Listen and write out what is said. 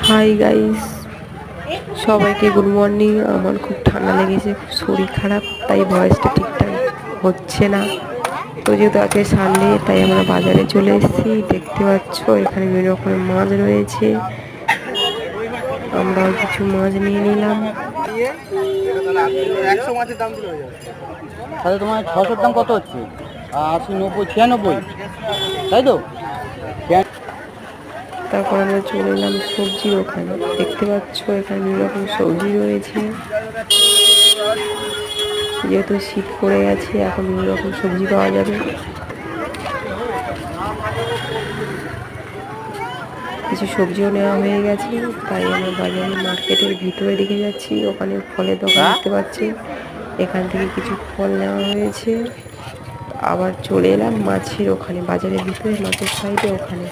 Hi guys, সবাইকে good morning. আমার খুব ঠান্ডা লেগেছে, খুব শরীর খারাপ, তাই ভয়েসটা ঠিকঠাক হচ্ছে না। তো যেহেতু আজকে সানডে, তাই আমরা বাজারে চলে এসেছি। দেখতে পাচ্ছ এখানে বিভিন্ন রকমের মাছ রয়েছে। আমরাও কিছু মাছ নিয়ে নিলাম। তাহলে তোমার 600-র দাম কত হচ্ছে? 80, 90, 96, তাই তো? তারপর আমরা চলে এলাম সবজির ওখানে। দেখতে পাচ্ছ এখানে বিভিন্ন রকম সবজি রয়েছে। যেহেতু শীত পড়ে গেছে, এখন বিভিন্ন রকম সবজি পাওয়া যাবে। কিছু সবজিও নেওয়া হয়ে গেছে, তাই আমরা বাজারে মার্কেটের ভিতরে দিকে যাচ্ছি। ওখানে ফলের দোকান দেখতে পাচ্ছি, এখান থেকে কিছু ফল নেওয়া হয়েছে। আবার চলে এলাম মাছের ওখানে, বাজারের ভিতরে মাছের সাইডে ওখানে।